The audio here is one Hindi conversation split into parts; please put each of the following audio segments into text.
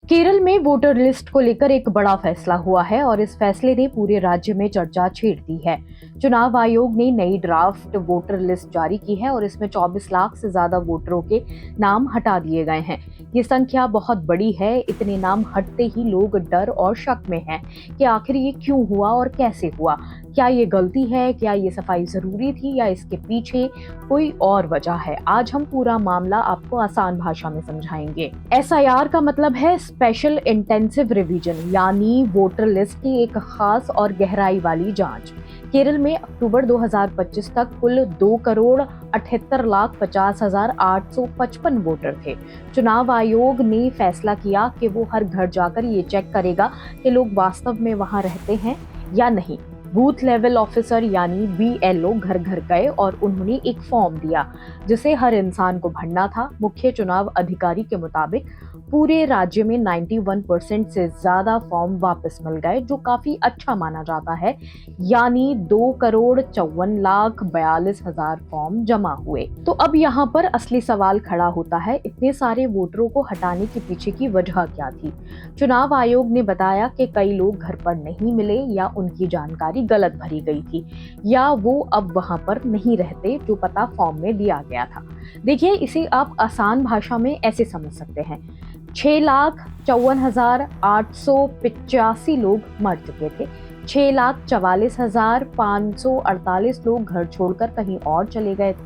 केरल में वोटर लिस्ट को लेकर एक बड़ा फैसला हुआ है और इस फैसले ने पूरे राज्य में चर्चा छेड़ दी है। चुनाव आयोग ने नई ड्राफ्ट वोटर लिस्ट जारी की है और इसमें 24 लाख से ज्यादा वोटरों के नाम हटा दिए गए हैं। ये संख्या बहुत बड़ी है। इतने नाम हटते ही लोग डर और शक में हैं कि आखिर ये क्यों हुआ और कैसे हुआ। क्या ये गलती है, क्या ये सफाई जरूरी थी या इसके पीछे कोई और वजह है? आज हम पूरा मामला आपको आसान भाषा में समझाएंगे। एसआईआर का मतलब है स्पेशल इंटेंसिव रिवीजन, यानी वोटर लिस्ट की एक खास और गहराई वाली जांच। केरल में अक्टूबर 2025 तक कुल 2,78,50,855 वोटर थे। चुनाव आयोग ने फैसला किया कि वो हर घर जाकर ये चेक करेगा कि लोग वास्तव में वहां रहते हैं या नहीं। बूथ लेवल ऑफिसर यानी बीएलओ घर घर गए और उन्होंने एक फॉर्म दिया जिसे हर इंसान को भरना था। मुख्य चुनाव अधिकारी के मुताबिक पूरे राज्य में 91% से ज्यादा फॉर्म वापस मिल गए, जो काफी अच्छा माना जाता है। यानी 2,54,42,000 फॉर्म जमा हुए। तो अब यहाँ पर असली सवाल खड़ा होता है, इतने सारे वोटरों को हटाने के पीछे की वजह क्या थी? चुनाव आयोग ने बताया कि कई लोग घर पर नहीं मिले या उनकी जानकारी गलत भरी गई थी या वो अब वहां पर नहीं रहते जो पता फॉर्म में दिया गया था। देखिए, इसे आप आसान भाषा में ऐसे समझ सकते हैं। 6,54,885 लोग मर चुके थे। 6,44,548 लोग घर छोड़कर कहीं और चले गए थे।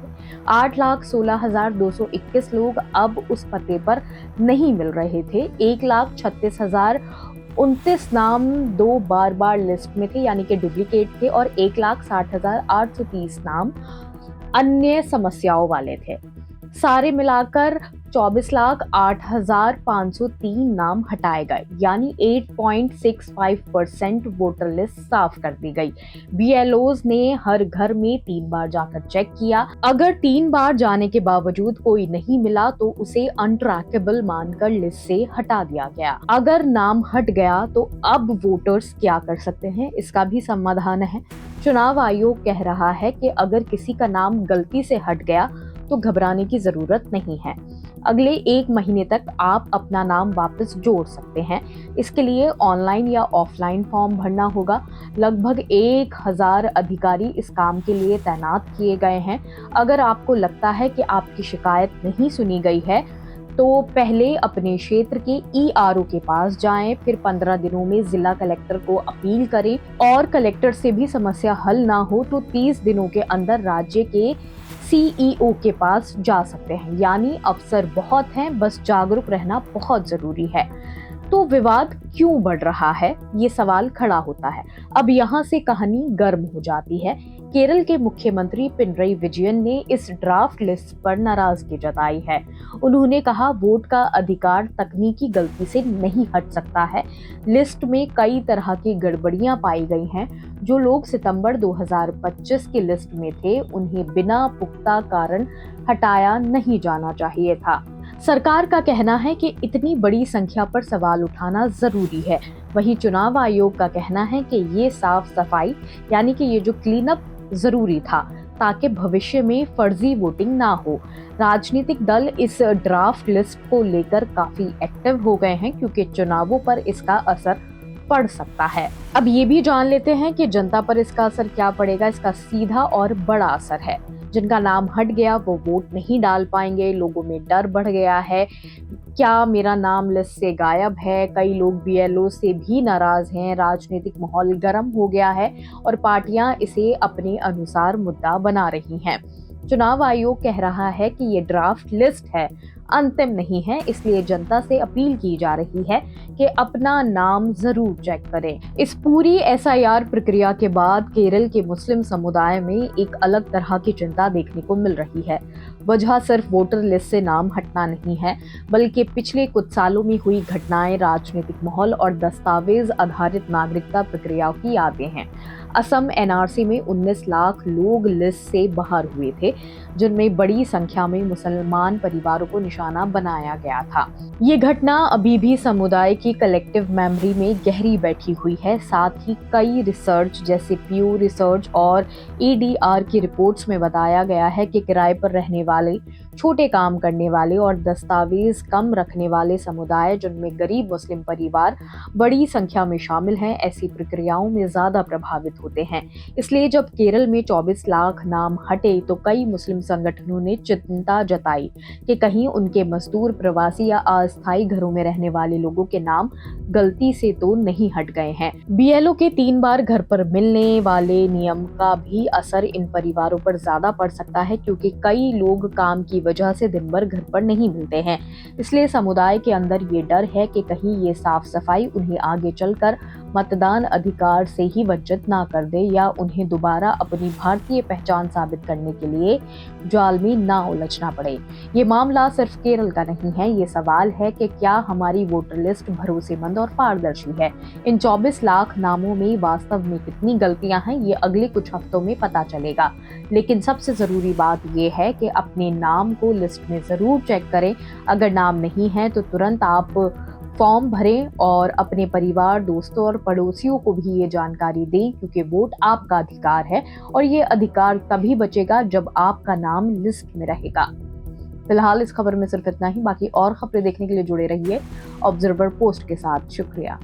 8,16,221 लोग अब उस पते पर नहीं मिल रहे थे। 1,36,029 नाम 2 बार लिस्ट में थे, यानी कि डुप्लीकेट थे, और 1,60,830 नाम अन्य समस्याओं वाले थे। सारे मिलाकर 24,08,503 नाम हटाए गए, यानी 8.65% वोटर लिस्ट साफ कर दी गई। बीएलओज ने हर घर में 3 बार जाकर चेक किया। अगर 3 बार जाने के बावजूद कोई नहीं मिला तो उसे अनट्रैकेबल मानकर लिस्ट से हटा दिया गया। अगर नाम हट गया तो अब वोटर्स क्या कर सकते हैं, इसका भी समाधान है। चुनाव आयोग कह रहा है कि अगर किसी का नाम गलती से हट गया तो घबराने की जरूरत नहीं है। अगले 1 महीने तक आप अपना नाम वापस जोड़ सकते हैं। इसके लिए ऑनलाइन या ऑफलाइन फॉर्म भरना होगा। लगभग 1,000 अधिकारी इस काम के लिए तैनात किए गए हैं। अगर आपको लगता है कि आपकी शिकायत नहीं सुनी गई है तो पहले अपने क्षेत्र के ईआरओ के पास जाएं, फिर 15 दिनों में जिला कलेक्टर को अपील करें और कलेक्टर से भी समस्या हल ना हो तो 30 दिनों के अंदर राज्य के सीईओ के पास जा सकते हैं। यानी अवसर बहुत हैं, बस जागरूक रहना बहुत जरूरी है। तो विवाद क्यों बढ़ रहा है, ये सवाल खड़ा होता है। अब यहाँ से कहानी गर्म हो जाती है। केरल के मुख्यमंत्री पिनरई विजयन ने इस ड्राफ्ट लिस्ट पर नाराजगी जताई है। उन्होंने कहा, वोट का अधिकार तकनीकी गलती से नहीं हट सकता है। लिस्ट में कई तरह की गड़बड़ियां पाई गई हैं। जो लोग सितंबर 2025 की लिस्ट में थे उन्हें बिना पुख्ता कारण हटाया नहीं जाना चाहिए था। सरकार का कहना है कि इतनी बड़ी संख्या पर सवाल उठाना जरूरी है। वहीं चुनाव आयोग का कहना है कि ये साफ सफाई, यानी कि ये जो क्लीन अप जरूरी था ताकि भविष्य में फर्जी वोटिंग ना हो। राजनीतिक दल इस ड्राफ्ट लिस्ट को लेकर काफी एक्टिव हो गए हैं क्योंकि चुनावों पर इसका असर पड़ सकता है। अब ये भी जान लेते हैं कि जनता पर इसका असर क्या पड़ेगा। इसका सीधा और बड़ा असर है। जिनका नाम हट गया वो वोट नहीं डाल पाएंगे। लोगों में डर बढ़ गया है, क्या मेरा नाम लिस्ट से गायब है? कई लोग बीएलओ से भी नाराज हैं। राजनीतिक माहौल गर्म हो गया है और पार्टियां इसे अपने अनुसार मुद्दा बना रही हैं। चुनाव आयोग कह रहा है कि ये ड्राफ्ट लिस्ट है, अंतिम नहीं है, इसलिए जनता से अपील की जा रही है कि अपना नाम जरूर चेक करें। इस पूरी एसआईआर प्रक्रिया के बाद केरल के मुस्लिम समुदाय में एक अलग तरह की चिंता देखने को मिल रही है। वजह सिर्फ वोटर लिस्ट से नाम हटना नहीं है, बल्कि पिछले कुछ सालों में हुई घटनाएं, राजनीतिक माहौल और दस्तावेज आधारित नागरिकता प्रक्रियाओं की यादें हैं। असम एनआरसी में 19 लाख लोग लिस्ट से बाहर हुए थे, जिनमें बड़ी संख्या में मुसलमान परिवारों को निशाना बनाया गया था। ये घटना अभी भी समुदाय की कलेक्टिव मेमोरी में गहरी बैठी हुई है। साथ ही कई रिसर्च जैसे प्यू रिसर्च और ईडीआर की रिपोर्ट्स में बताया गया है कि किराए पर रहने वाले छोटे काम करने वाले और दस्तावेज कम रखने वाले समुदाय, जिनमें गरीब मुस्लिम परिवार बड़ी संख्या में शामिल हैं, ऐसी प्रक्रियाओं में ज्यादा प्रभावित होते हैं। इसलिए जब केरल में 24 लाख नाम हटे तो कई मुस्लिम संगठनों ने चिंता जताई कि कहीं उनके मजदूर, प्रवासी या अस्थायी घरों में रहने वाले लोगों के नाम गलती से तो नहीं हट गए हैं। बीएलओ के 3 बार घर पर मिलने वाले नियम का भी असर इन परिवारों पर ज्यादा पड़ सकता है, क्योंकि कई लोग काम की वजह से दिन भर घर पर नहीं मिलते हैं। इसलिए समुदाय के अंदर ये डर है कि कहीं ये साफ सफाई उन्हें आगे चलकर मतदान अधिकार से ही वंचित ना कर दे या उन्हें दोबारा अपनी भारतीय पहचान साबित करने के लिए जाल में ना उलझना पड़े। ये मामला सिर्फ केरल का नहीं है, ये सवाल है कि क्या हमारी वोटर लिस्ट भरोसेमंद और पारदर्शी है। इन 24 लाख नामों में वास्तव में कितनी गलतियां हैं, ये अगले कुछ हफ्तों में पता चलेगा। लेकिन सबसे जरूरी बात यह है कि अपने नाम को लिस्ट में जरूर चेक करें। अगर नाम नहीं है तो तुरंत आप फॉर्म भरें और अपने परिवार, दोस्तों और पड़ोसियों को भी ये जानकारी दें, क्योंकि वोट आपका अधिकार है और ये अधिकार तभी बचेगा जब आपका नाम लिस्ट में रहेगा। फिलहाल इस खबर में सिर्फ इतना ही। बाकी और खबरें देखने के लिए जुड़े रहिए ऑब्जर्वर पोस्ट के साथ। शुक्रिया।